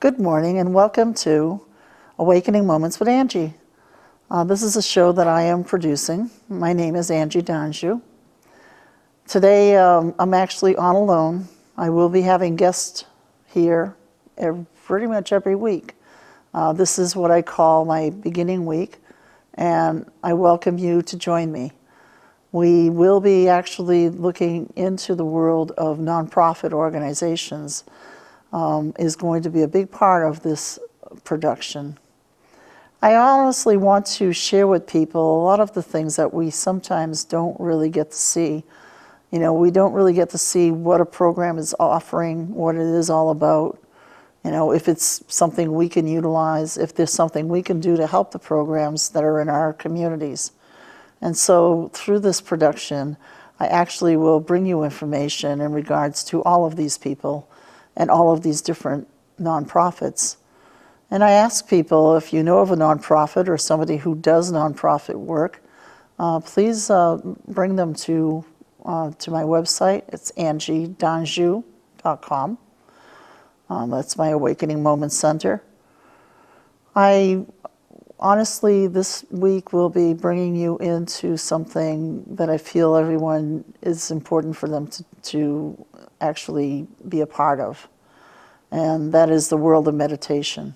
Good morning and welcome to Awakening Moments with Angie. This is a show that I am producing. My name is Angie Donju. Today I'm actually on alone. I will be having guests here pretty much every week. This is what I call my beginning week, and I welcome you to join me. We will be actually looking into the world of nonprofit organizations. Is going to be a big part of this production. I honestly want to share with people a lot of the things that we sometimes don't really get to see. You know, we don't really get to see what a program is offering, what it is all about. You know, if it's something we can utilize, if there's something we can do to help the programs that are in our communities. And so through this production, I actually will bring you information in regards to all of these people and all of these different nonprofits. And I ask people, if you know of a nonprofit or somebody who does nonprofit work, please bring them to my website. It's angiedonju.com. That's my Awakening Moments Center. I honestly, this week will be bringing you into something that I feel everyone is important for them to actually be a part of, and that is the world of meditation.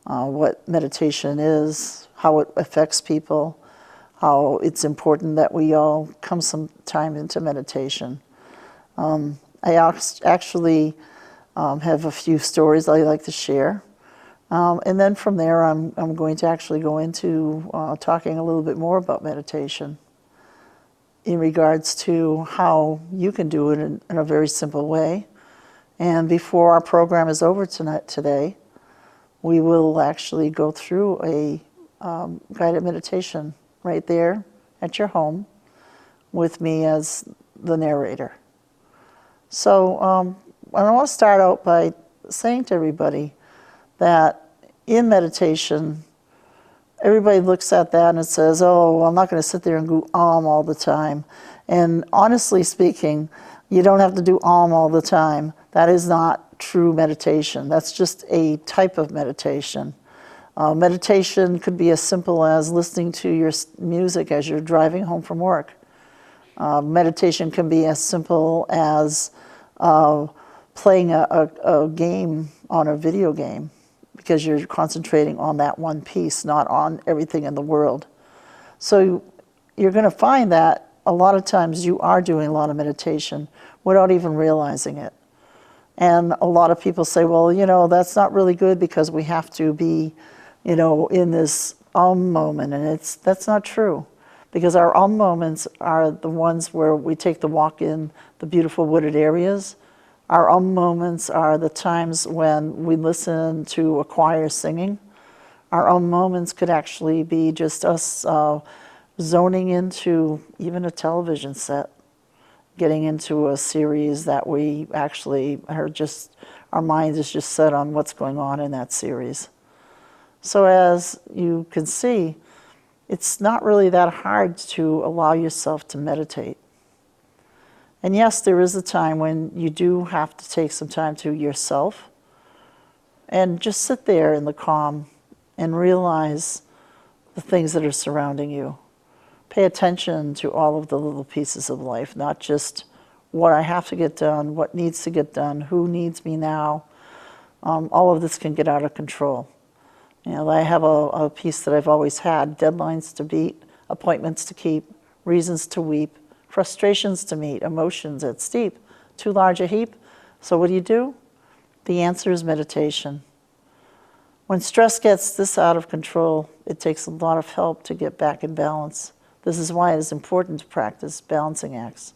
What meditation is, how it affects people, how it's important that we all come some time into meditation. I actually have a few stories I like to share. And then from there, I'm going to actually go into talking a little bit more about meditation in regards to how you can do it in a very simple way. And before our program is over today, we will actually go through a guided meditation right there at your home with me as the narrator. So I want to start out by saying to everybody that in meditation, everybody looks at that and it says, oh, I'm not going to sit there and do all the time. And honestly speaking, you don't have to do all the time. That is not true meditation. That's just a type of meditation. Meditation could be as simple as listening to your music as you're driving home from work. Meditation can be as simple as playing a game on a video game, because you're concentrating on that one piece, not on everything in the world. So you're going to find that a lot of times you are doing a lot of meditation without even realizing it. And a lot of people say, well, you know, that's not really good because we have to be, you know, in this moment. And that's not true, because our moments are the ones where we take the walk in the beautiful wooded areas. Our moments are the times when we listen to a choir singing. Our moments could actually be just us zoning into even a television set, getting into a series that we actually are just, our mind is just set on what's going on in that series. So as you can see, it's not really that hard to allow yourself to meditate. And yes, there is a time when you do have to take some time to yourself and just sit there in the calm and realize the things that are surrounding you. Pay attention to all of the little pieces of life, not just what I have to get done, what needs to get done, who needs me now. All of this can get out of control. You know, I have a piece that I've always had: deadlines to beat, appointments to keep, reasons to weep, frustrations to meet, emotions at steep, too large a heap. So what do? The answer is meditation. When stress gets this out of control, it takes a lot of help to get back in balance. This is why it is important to practice balancing acts.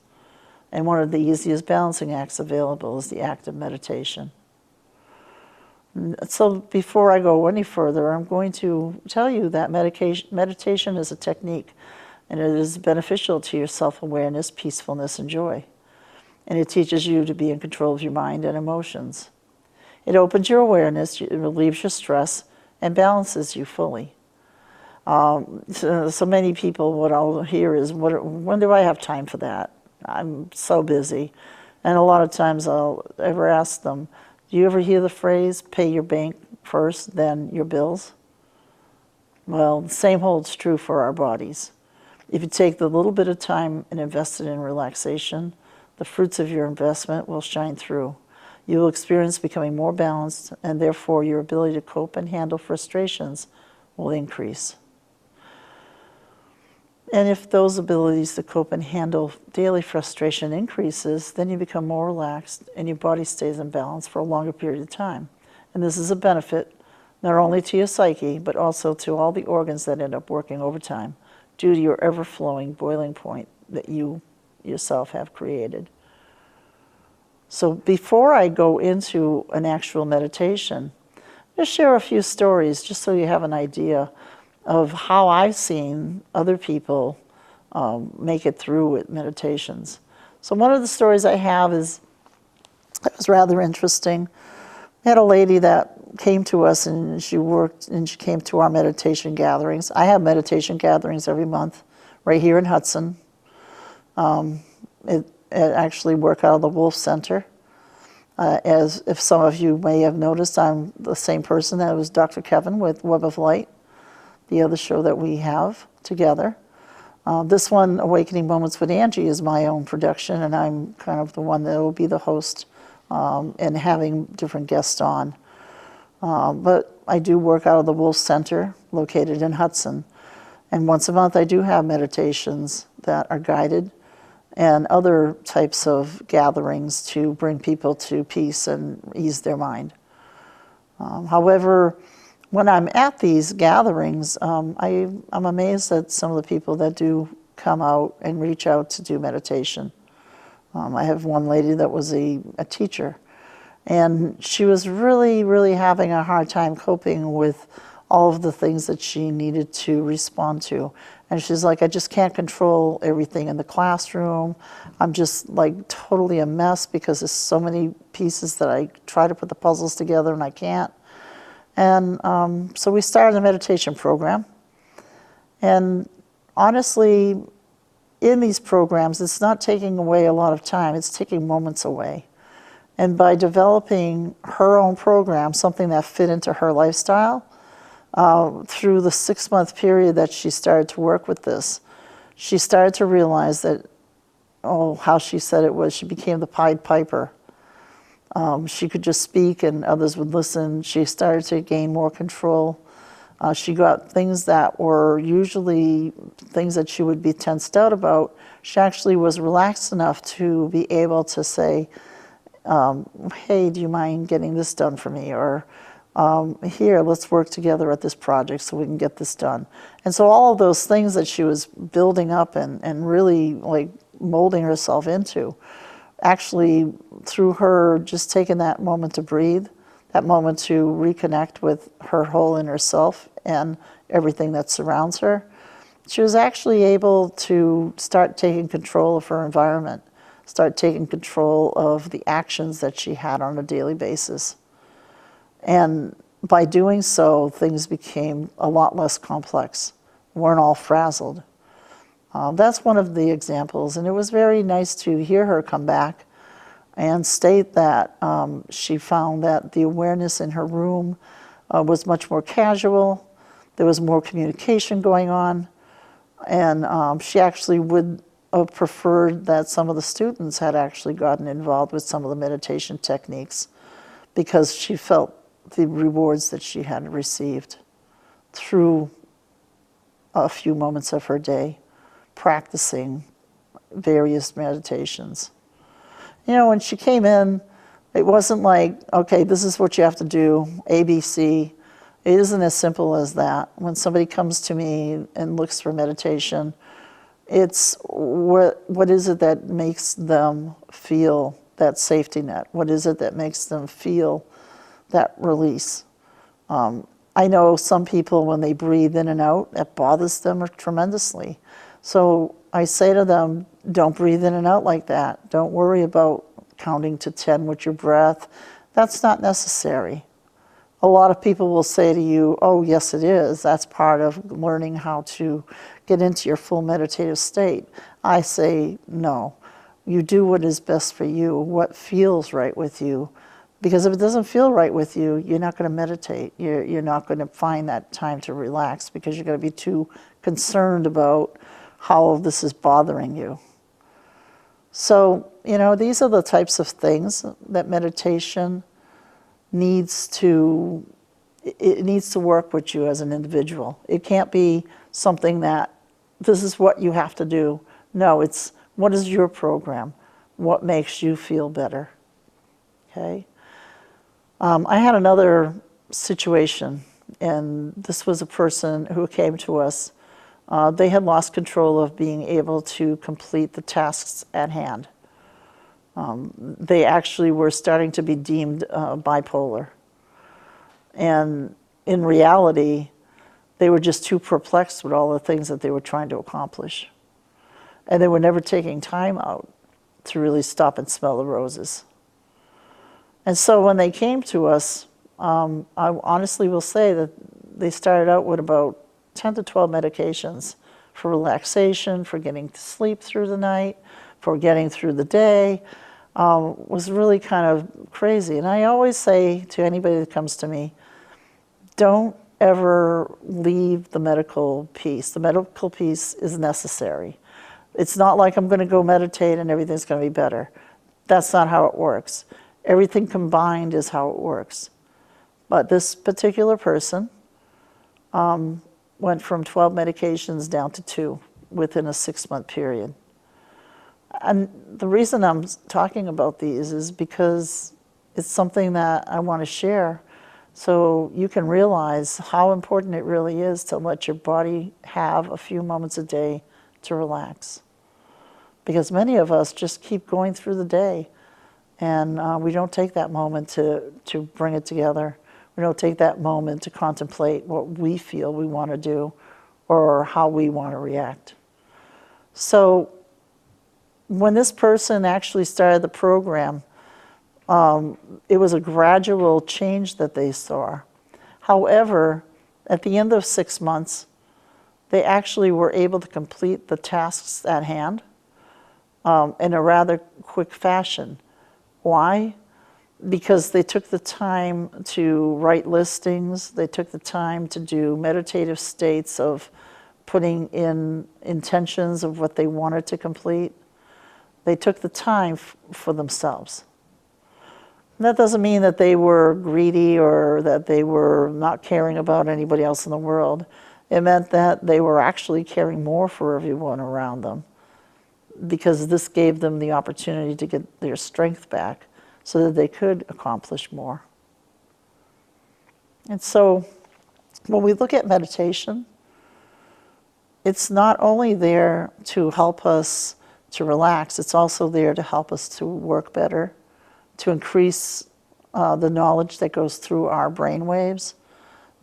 And one of the easiest balancing acts available is the act of meditation. So before I go any further, I'm going to tell you that meditation is a technique, and it is beneficial to your self-awareness, peacefulness, and joy. And it teaches you to be in control of your mind and emotions. It opens your awareness, it relieves your stress, and balances you fully. So many people, what I'll hear is, when do I have time for that? I'm so busy. And a lot of times I'll ever ask them, Do you ever hear the phrase, pay your bank first, then your bills? Well, the same holds true for our bodies. If you take the little bit of time and invest it in relaxation, the fruits of your investment will shine through. You will experience becoming more balanced, and therefore your ability to cope and handle frustrations will increase. And if those abilities to cope and handle daily frustration increases, then you become more relaxed and your body stays in balance for a longer period of time. And this is a benefit not only to your psyche, but also to all the organs that end up working overtime due to your ever-flowing boiling point that you yourself have created. So before I go into an actual meditation, just share a few stories just so you have an idea of how I've seen other people make it through with meditations. So one of the stories I have it was rather interesting. We had a lady that came to us and she came to our meditation gatherings. I have meditation gatherings every month right here in Hudson. It actually work out of the Wolf Center. As if some of you may have noticed, I'm the same person that was Dr. Kevin with Web of Light, the other show that we have together. This one, Awakening Moments with Angie, is my own production, and I'm kind of the one that will be the host and having different guests on. But I do work out of the Wolf Center, located in Hudson. And once a month I do have meditations that are guided and other types of gatherings to bring people to peace and ease their mind. However, when I'm at these gatherings, I'm amazed at some of the people that do come out and reach out to do meditation. I have one lady that was a teacher, and she was really, really having a hard time coping with all of the things that she needed to respond to. And she's like, I just can't control everything in the classroom. I'm just like totally a mess because there's so many pieces that I try to put the puzzles together and I can't. And so we started a meditation program. And honestly, in these programs, it's not taking away a lot of time, it's taking moments away. And by developing her own program, something that fit into her lifestyle, through the 6-month period that she started to work with this, she started to realize that, how she said it was, she became the Pied Piper. She could just speak and others would listen. She started to gain more control. She got things that were usually things that she would be tensed out about. She actually was relaxed enough to be able to say, hey, do you mind getting this done for me? Or here, let's work together at this project so we can get this done. And so all of those things that she was building up and really like molding herself into, actually through her just taking that moment to breathe, that moment to reconnect with her whole inner self and everything that surrounds her, she was actually able to start taking control of her environment, start taking control of the actions that she had on a daily basis. And by doing so, things became a lot less complex, weren't all frazzled. That's one of the examples, and it was very nice to hear her come back and state that she found that the awareness in her room was much more casual, there was more communication going on, and she actually would have preferred that some of the students had actually gotten involved with some of the meditation techniques because she felt the rewards that she had received through a few moments of her day practicing various meditations. You know, when she came in, it wasn't like, okay, this is what you have to do, A, B, C. It isn't as simple as that. When somebody comes to me and looks for meditation, it's what is it that makes them feel that safety net? What is it that makes them feel that release? I know some people, when they breathe in and out, it bothers them tremendously. So I say to them, don't breathe in and out like that. Don't worry about counting to 10 with your breath. That's not necessary. A lot of people will say to you, oh, yes, it is. That's part of learning how to get into your full meditative state. I say, no. You do what is best for you, what feels right with you. Because if it doesn't feel right with you, you're not going to meditate. You're not going to find that time to relax because you're going to be too concerned about how this is bothering you. So, these are the types of things that meditation needs to work with you as an individual. It can't be something that this is what you have to do. No, it's what is your program? What makes you feel better? Okay? I had another situation, and this was a person who came to us. They had lost control of being able to complete the tasks at hand. They actually were starting to be deemed bipolar. And in reality, they were just too perplexed with all the things that they were trying to accomplish. And they were never taking time out to really stop and smell the roses. And so when they came to us, I honestly will say that they started out with about 10 to 12 medications for relaxation, for getting to sleep through the night, for getting through the day. Was really kind of crazy. And I always say to anybody that comes to me, don't ever leave the medical piece. The medical piece is necessary. It's not like I'm going to go meditate and everything's going to be better. That's not how it works. Everything combined is how it works. But this particular person went from 12 medications down to 2 within a 6-month period. And the reason I'm talking about these is because it's something that I want to share so you can realize how important it really is to let your body have a few moments a day to relax. Because many of us just keep going through the day, and we don't take that moment to bring it together. We don't take that moment to contemplate what we feel we want to do or how we want to react. So when this person actually started the program, it was a gradual change that they saw. However, at the end of 6 months, they actually were able to complete the tasks at hand in a rather quick fashion. Why? Because they took the time to write listings, they took the time to do meditative states of putting in intentions of what they wanted to complete. They took the time for themselves. And that doesn't mean that they were greedy or that they were not caring about anybody else in the world. It meant that they were actually caring more for everyone around them, because this gave them the opportunity to get their strength back so that they could accomplish more. And so when we look at meditation, it's not only there to help us to relax, it's also there to help us to work better, to increase the knowledge that goes through our brain waves,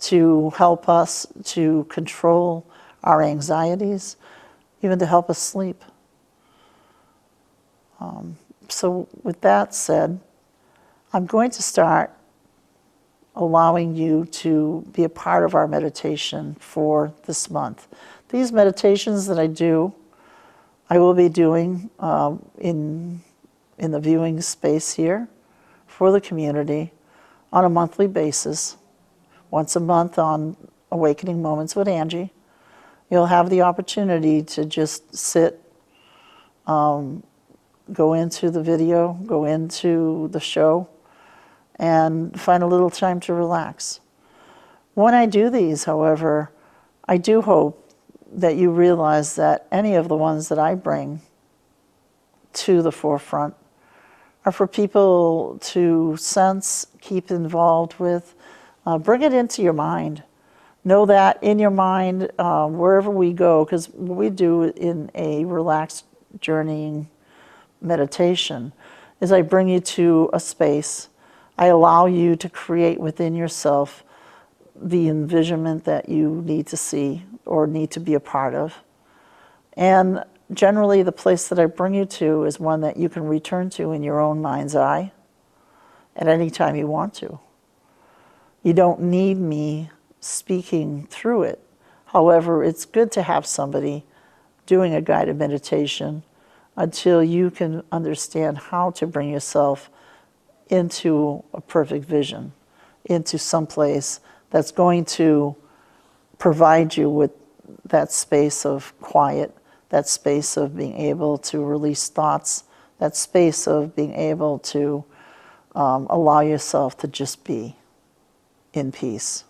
to help us to control our anxieties, even to help us sleep. So with that said, I'm going to start allowing you to be a part of our meditation for this month. These meditations that I do, I will be doing in the viewing space here for the community on a monthly basis. Once a month on Awakening Moments with Angie. You'll have the opportunity to just sit, go into the video, go into the show, and find a little time to relax. When I do these, however, I do hope that you realize that any of the ones that I bring to the forefront are for people to sense, keep involved with, bring it into your mind. Know that in your mind, wherever we go, because what we do in a relaxed journeying meditation is I bring you to a space. I allow you to create within yourself the envisionment that you need to see or need to be a part of. And generally the place that I bring you to is one that you can return to in your own mind's eye at any time you want to. You don't need me speaking through it. However, it's good to have somebody doing a guided meditation until you can understand how to bring yourself into a perfect vision, into some place that's going to provide you with that space of quiet, that space of being able to release thoughts, that space of being able to allow yourself to just be in peace.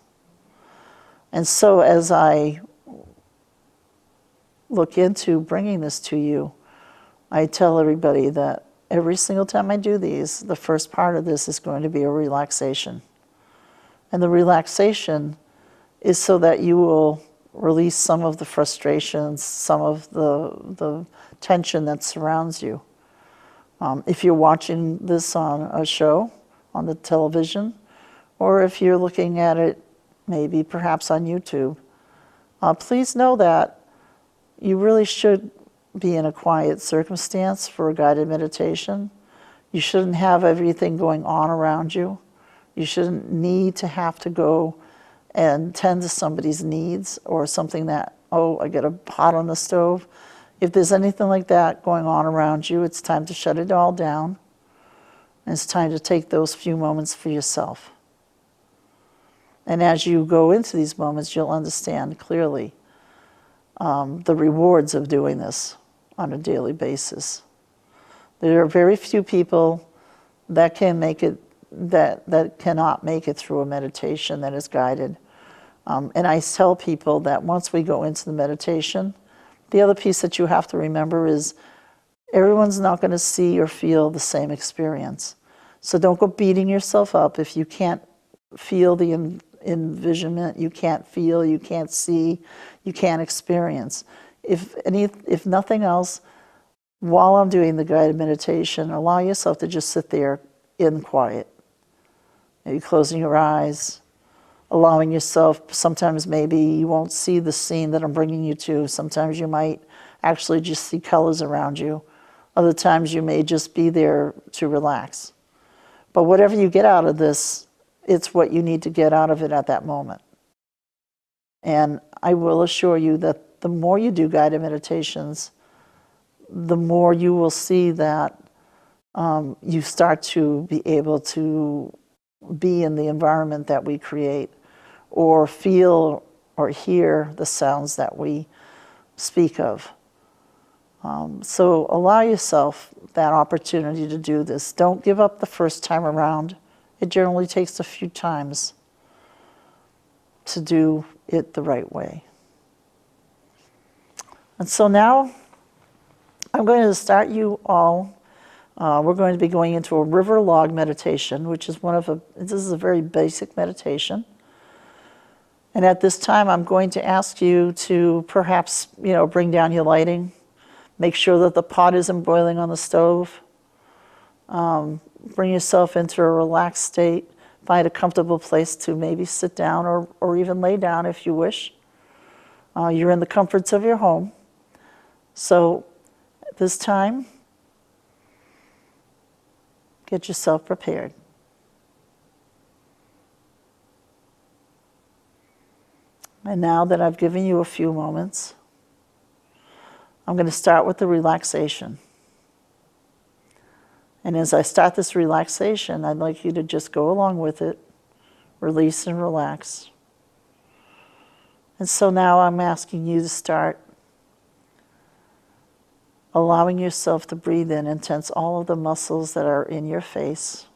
And so as I look into bringing this to you, I tell everybody that every single time I do these, the first part of this is going to be a relaxation. And the relaxation is so that you will release some of the frustrations, some of the tension that surrounds you. If you're watching this on a show, on the television, or if you're looking at it maybe perhaps on YouTube, please know that you really should be in a quiet circumstance for a guided meditation. You shouldn't have everything going on around you. You shouldn't need to have to go and tend to somebody's needs or something that, oh, I got a pot on the stove. If there's anything like that going on around you, it's time to shut it all down. And it's time to take those few moments for yourself. And as you go into these moments, you'll understand clearly the rewards of doing this on a daily basis. There are very few people that can make it, that cannot make it through a meditation that is guided. And I tell people that once we go into the meditation, the other piece that you have to remember is everyone's not going to see or feel the same experience. So don't go beating yourself up if you can't feel the envisionment, you can't feel, you can't see, you can't experience. If nothing else, while I'm doing the guided meditation, allow yourself to just sit there in quiet. Maybe closing your eyes, allowing yourself, sometimes maybe you won't see the scene that I'm bringing you to. Sometimes you might actually just see colors around you. Other times you may just be there to relax. But whatever you get out of this, it's what you need to get out of it at that moment. And I will assure you that the more you do guided meditations, the more you will see that you start to be able to be in the environment that we create, or feel or hear the sounds that we speak of. So allow yourself that opportunity to do this. Don't give up the first time around. It generally takes a few times to do it the right way. And so now I'm going to start you all. We're going to be going into a river log meditation, which is this is a very basic meditation. And at this time, I'm going to ask you to perhaps, bring down your lighting. Make sure that the pot isn't boiling on the stove. Bring yourself into a relaxed state. Find a comfortable place to maybe sit down or even lay down if you wish. You're in the comforts of your home. So at this time, get yourself prepared. And now that I've given you a few moments, I'm going to start with the relaxation. And as I start this relaxation, I'd like you to just go along with it, release and relax. And so now I'm asking you to start allowing yourself to breathe in and tense all of the muscles that are in your face.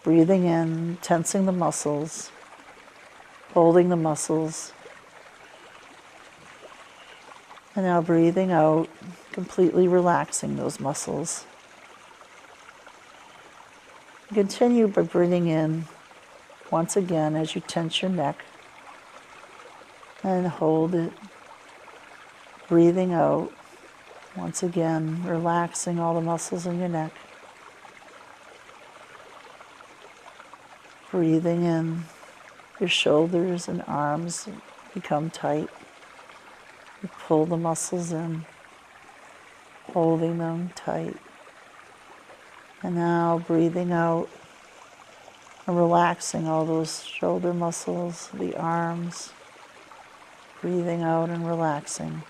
Breathing in, tensing the muscles, holding the muscles. And now breathing out, completely relaxing those muscles. Continue by breathing in once again as you tense your neck. And hold it. Breathing out. Once again, relaxing all the muscles in your neck. Breathing in, your shoulders and arms become tight. You pull the muscles in, holding them tight. And now breathing out and relaxing all those shoulder muscles, the arms. Breathing out and relaxing.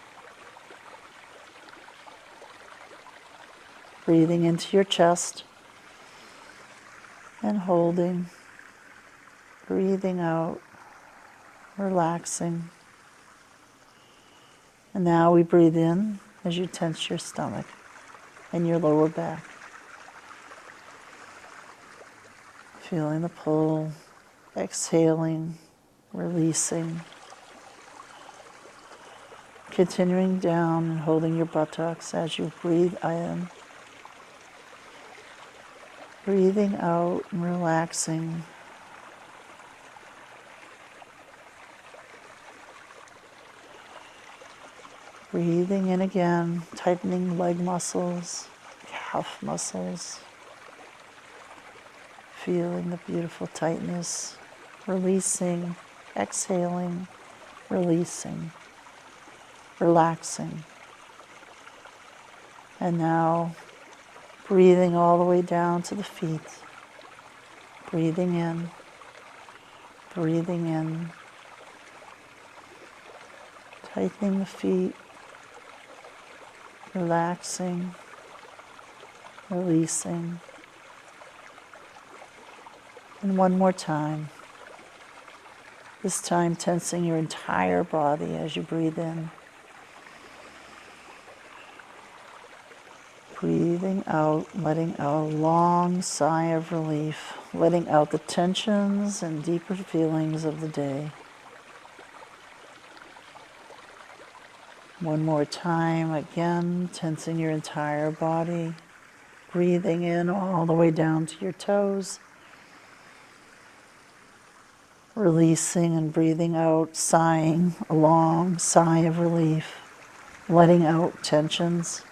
Breathing into your chest, and holding, breathing out, relaxing. And now we breathe in as you tense your stomach and your lower back. Feeling the pull, exhaling, releasing. Continuing down and holding your buttocks as you breathe in. Breathing out and relaxing. Breathing in again, tightening leg muscles, calf muscles. Feeling the beautiful tightness. Releasing, exhaling, releasing, relaxing. And now breathing all the way down to the feet. Breathing in, breathing in. Tightening the feet, relaxing, releasing. And one more time. This time tensing your entire body as you breathe in. Breathing out, letting out a long sigh of relief, letting out the tensions and deeper feelings of the day. One more time, again, tensing your entire body, breathing in all the way down to your toes, releasing and breathing out, sighing, a long sigh of relief, letting out tensions,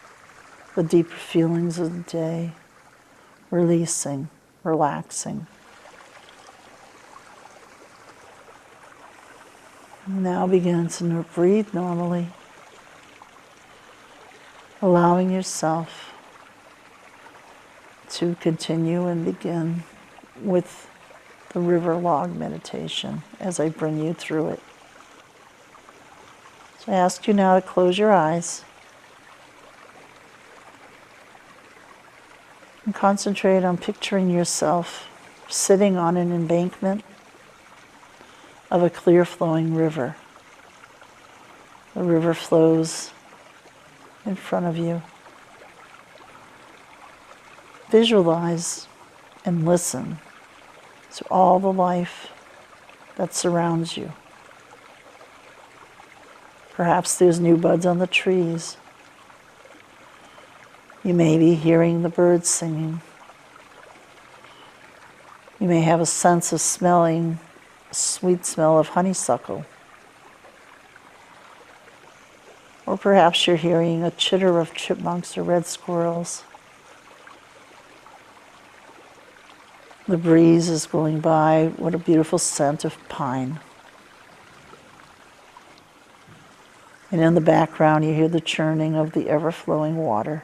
the deeper feelings of the day, releasing, relaxing. Now begin to breathe normally, allowing yourself to continue and begin with the river log meditation as I bring you through it. So I ask you now to close your eyes and concentrate on picturing yourself sitting on an embankment of a clear flowing river. The river flows in front of you. Visualize and listen to all the life that surrounds you. Perhaps there's new buds on the trees. You may be hearing the birds singing. You may have a sense of smelling a sweet smell of honeysuckle. Or perhaps you're hearing a chitter of chipmunks or red squirrels. The breeze is going by. What a beautiful scent of pine. And in the background, you hear the churning of the ever-flowing water.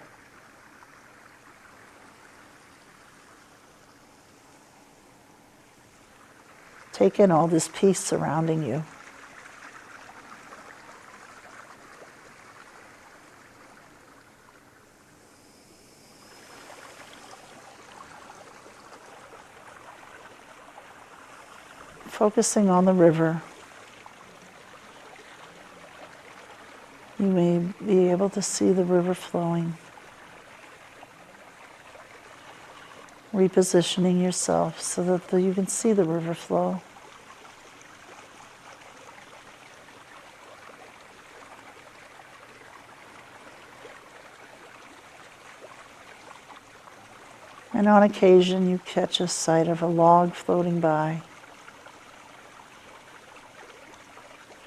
Take in all this peace surrounding you. Focusing on the river, you may be able to see the river flowing. Repositioning yourself so that you can see the river flow. And on occasion, you catch a sight of a log floating by,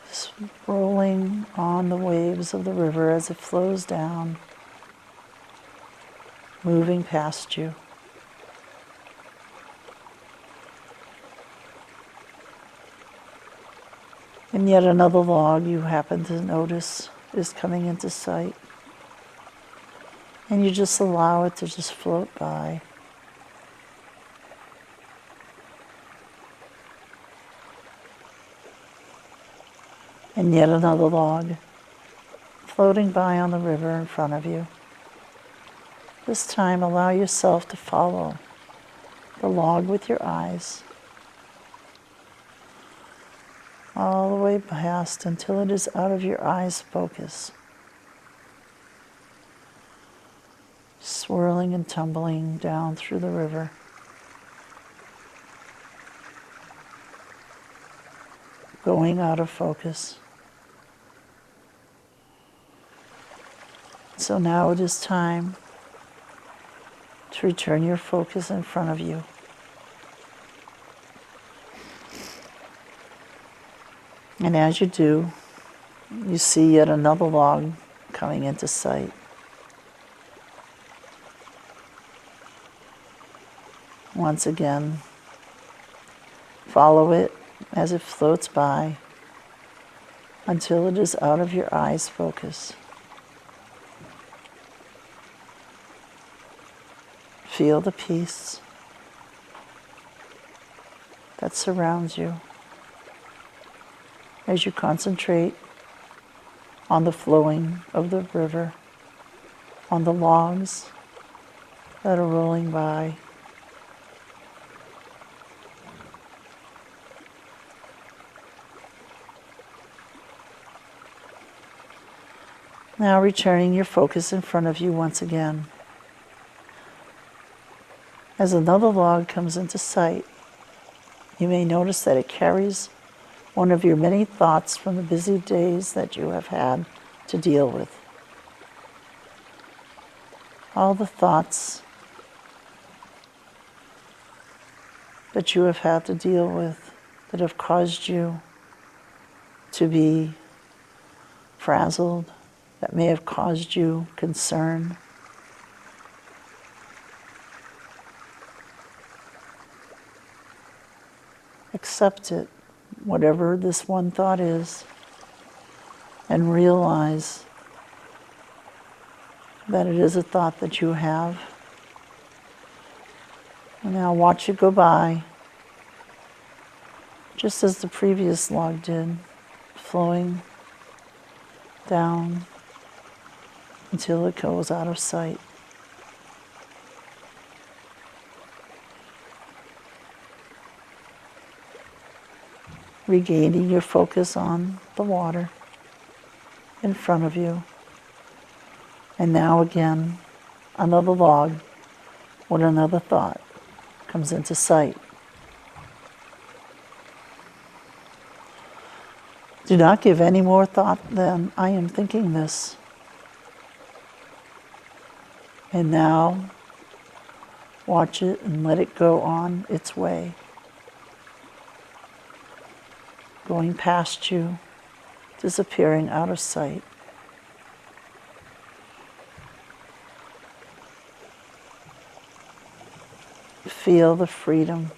just rolling on the waves of the river as it flows down, moving past you. And yet another log you happen to notice is coming into sight. And you just allow it to just float by. And yet another log floating by on the river in front of you. This time allow yourself to follow the log with your eyes, all the way past until it is out of your eyes' focus, swirling and tumbling down through the river. Going out of focus. So now it is time to return your focus in front of you. And as you do, you see yet another log coming into sight. Once again, follow it as it floats by until it is out of your eyes' focus. Feel the peace that surrounds you as you concentrate on the flowing of the river, on the logs that are rolling by. Now returning your focus in front of you once again. As another log comes into sight, you may notice that it carries one of your many thoughts from the busy days that you have had to deal with. All the thoughts that you have had to deal with that have caused you to be frazzled, that may have caused you concern. Accept it, whatever this one thought is, and realize that it is a thought that you have. And now watch it go by, just as the previous log did, flowing down until it goes out of sight. Regaining your focus on the water in front of you. And now again, another log with another thought comes into sight. Do not give any more thought than I am thinking this. And now, watch it and let it go on its way. Going past you, disappearing out of sight. Feel the freedom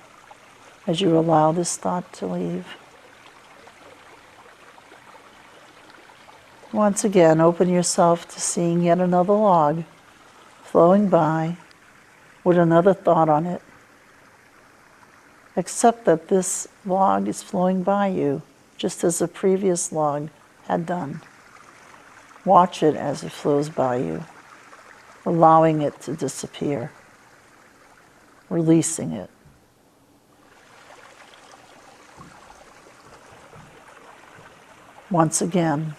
as you allow this thought to leave. Once again, open yourself to seeing yet another log flowing by with another thought on it. Accept that this log is flowing by you just as the previous log had done. Watch it as it flows by you, allowing it to disappear, releasing it. Once again,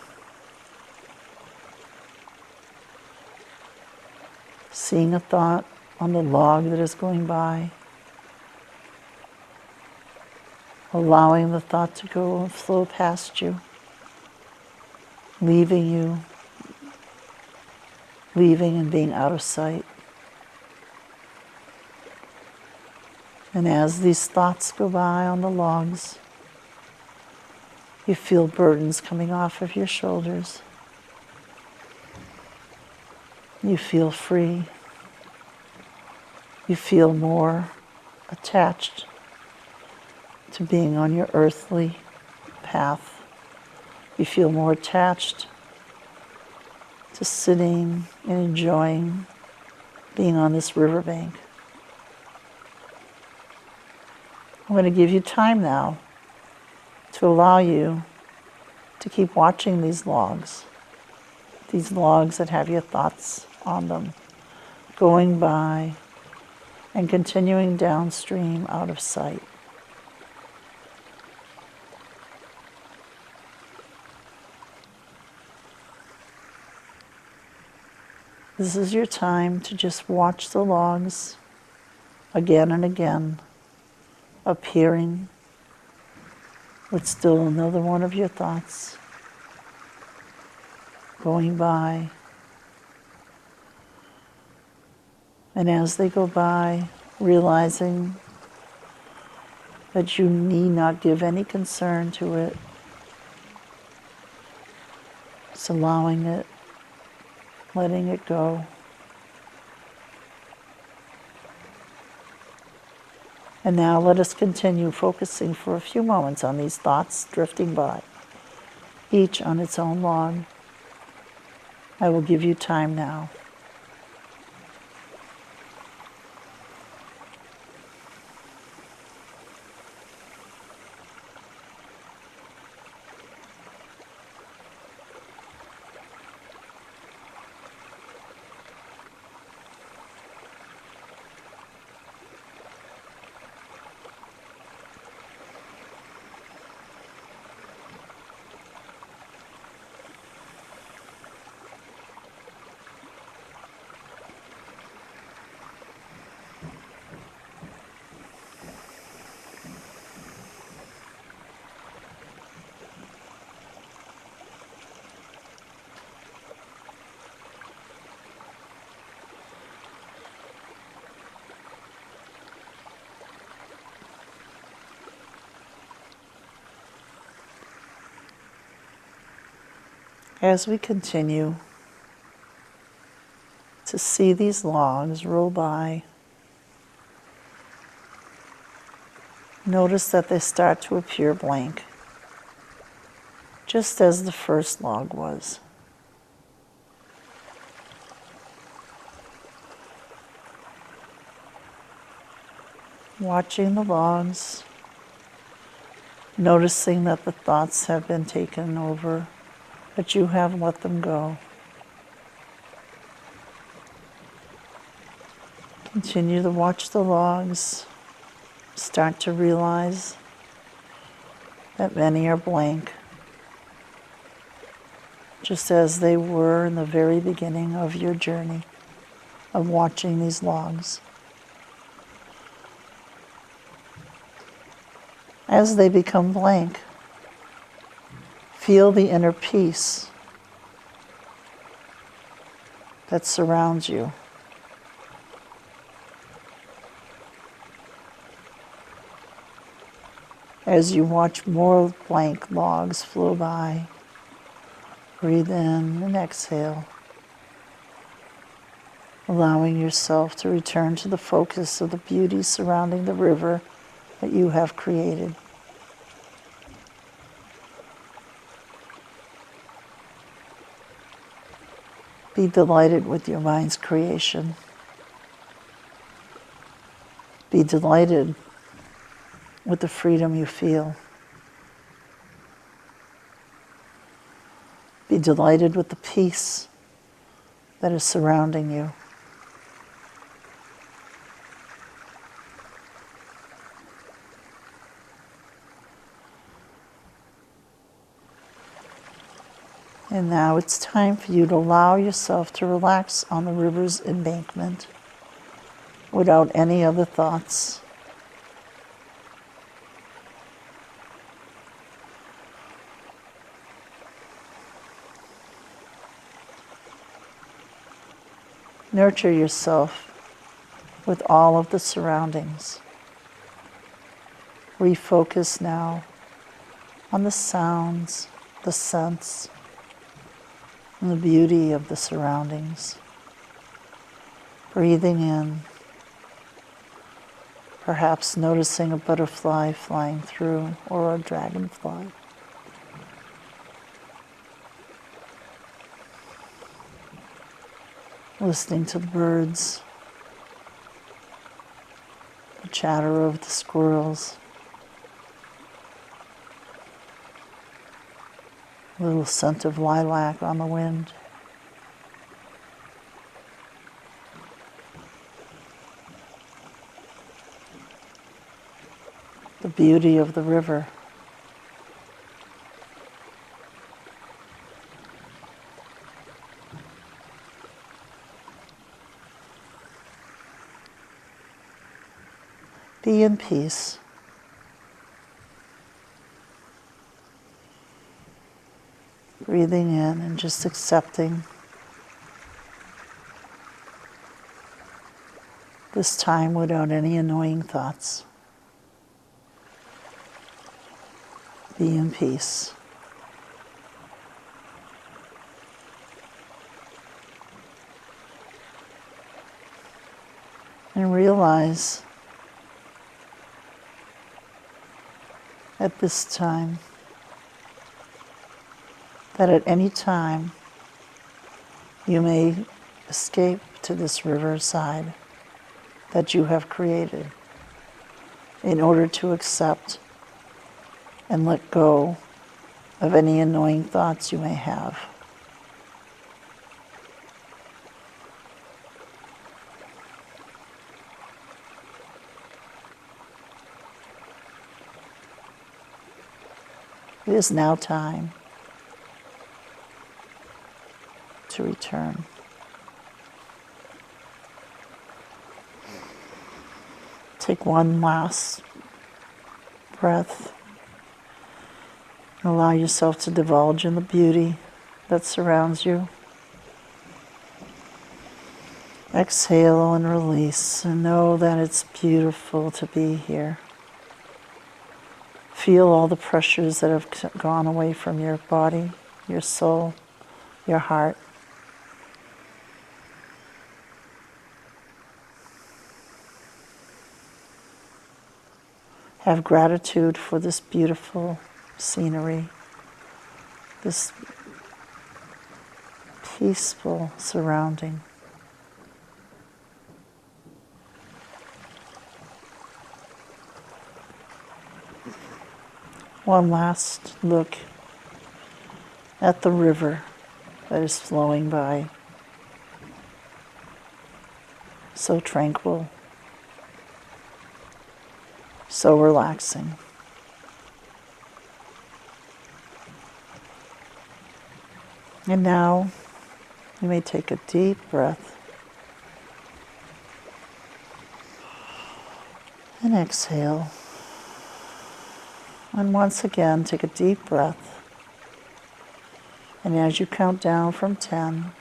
seeing a thought on the log that is going by, allowing the thought to go and flow past you, leaving and being out of sight. And as these thoughts go by on the logs, you feel burdens coming off of your shoulders. You feel free. You feel more attached to being on your earthly path. You feel more attached to sitting and enjoying being on this riverbank. I'm going to give you time now to allow you to keep watching these logs that have your thoughts on them, going by and continuing downstream out of sight. This is your time to just watch the logs again and again, appearing with still another one of your thoughts going by. And as they go by, realizing that you need not give any concern to it, just allowing it, letting it go. And now let us continue focusing for a few moments on these thoughts drifting by, each on its own log. I will give you time now. As we continue to see these logs roll by, notice that they start to appear blank, just as the first log was. Watching the logs, noticing that the thoughts have been taken over, but you have let them go. Continue to watch the logs. Start to realize that many are blank, just as they were in the very beginning of your journey of watching these logs. As they become blank, feel the inner peace that surrounds you. As you watch more blank logs flow by, breathe in and exhale, allowing yourself to return to the focus of the beauty surrounding the river that you have created. Be delighted with your mind's creation. Be delighted with the freedom you feel. Be delighted with the peace that is surrounding you. And now it's time for you to allow yourself to relax on the river's embankment without any other thoughts. Nurture yourself with all of the surroundings. Refocus now on the sounds, the scents, and the beauty of the surroundings. Breathing in, perhaps noticing a butterfly flying through or a dragonfly. Listening to the birds, the chatter of the squirrels, a little scent of lilac on the wind. the beauty of the river. Be in peace. Breathing in and just accepting this time without any annoying thoughts. Be in peace. And realize at this time that at any time you may escape to this riverside that you have created in order to accept and let go of any annoying thoughts you may have. It is now time to return. Take one last breath. Allow yourself to divulge in the beauty that surrounds you. Exhale and release, and know that it's beautiful to be here. Feel all the pressures that have gone away from your body, your soul, your heart. Have gratitude for this beautiful scenery, this peaceful surrounding. One last look at the river that is flowing by. So tranquil, so relaxing. And now you may take a deep breath and exhale. And once again, take a deep breath. And as you count down from 10,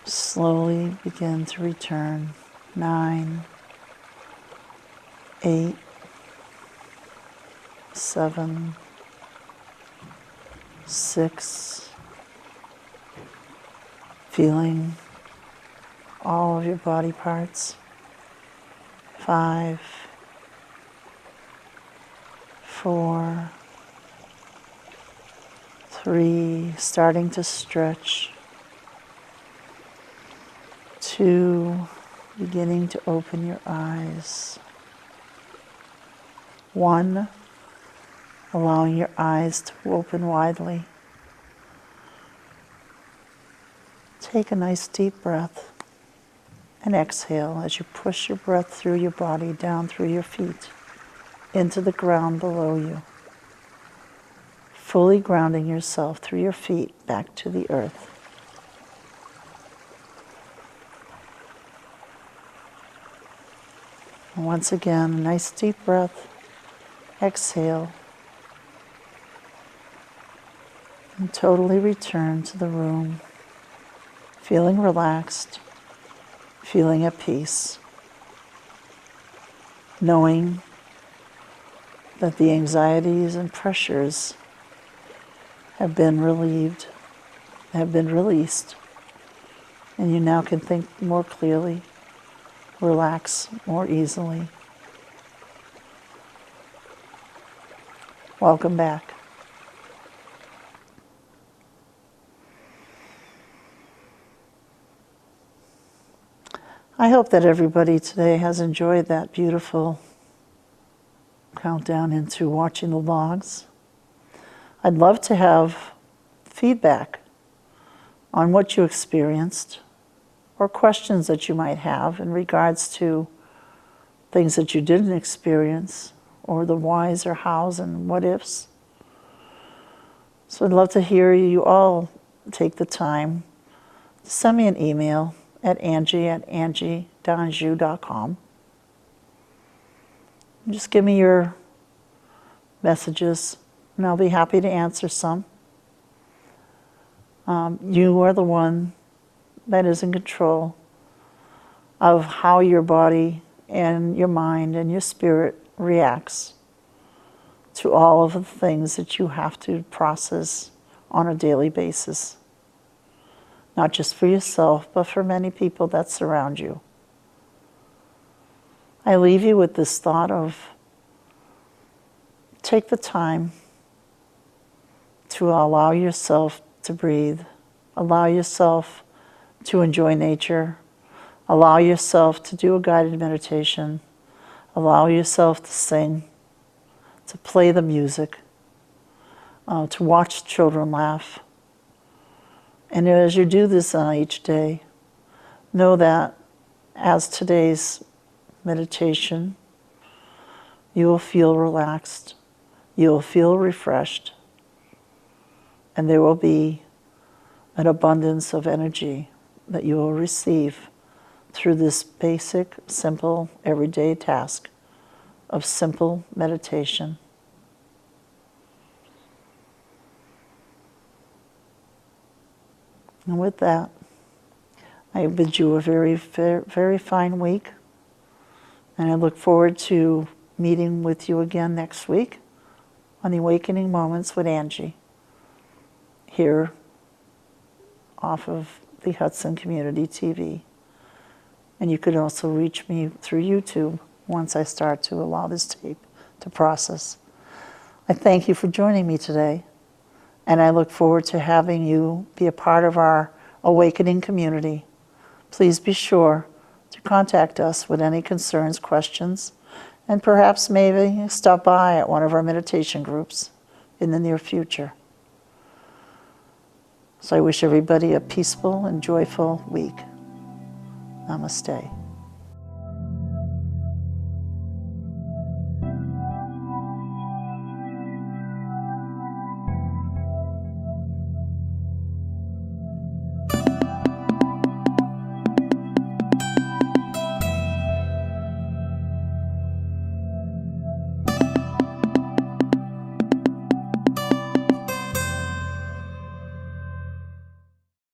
slowly begin to return. 9, 8, 7, 6, feeling all of your body parts. 5, 4, 3, starting to stretch. 2, beginning to open your eyes. 1, allowing your eyes to open widely. Take a nice deep breath and exhale as you push your breath through your body, down through your feet, into the ground below you, fully grounding yourself through your feet back to the earth. And once again, a nice deep breath, exhale, and totally return to the room, feeling relaxed, feeling at peace, knowing that the anxieties and pressures have been relieved, have been released, and you now can think more clearly, relax more easily. Welcome back. I hope that everybody today has enjoyed that beautiful countdown into watching the logs. I'd love to have feedback on what you experienced or questions that you might have in regards to things that you didn't experience, or the whys or hows and what ifs. So I'd love to hear you all take the time to send me an email at angie@angiedanjou.com. Just give me your messages, and I'll be happy to answer some. You are the one that is in control of how your body and your mind and your spirit reacts to all of the things that you have to process on a daily basis. Not just for yourself, but for many people that surround you. I leave you with this thought of take the time to allow yourself to breathe, allow yourself to enjoy nature, allow yourself to do a guided meditation, allow yourself to sing, to play the music, to watch children laugh. And as you do this on each day, know that as today's meditation, you will feel relaxed, you will feel refreshed, and there will be an abundance of energy that you will receive through this basic, simple, everyday task of simple meditation. And with that, I bid you a very, very fine week, and I look forward to meeting with you again next week on the Awakening Moments with Angie, here off of the Hudson Community TV. And you could also reach me through YouTube once I start to allow this tape to process. I thank you for joining me today, and I look forward to having you be a part of our awakening community. Please be sure to contact us with any concerns, questions, and perhaps maybe stop by at one of our meditation groups in the near future. So I wish everybody a peaceful and joyful week. Namaste.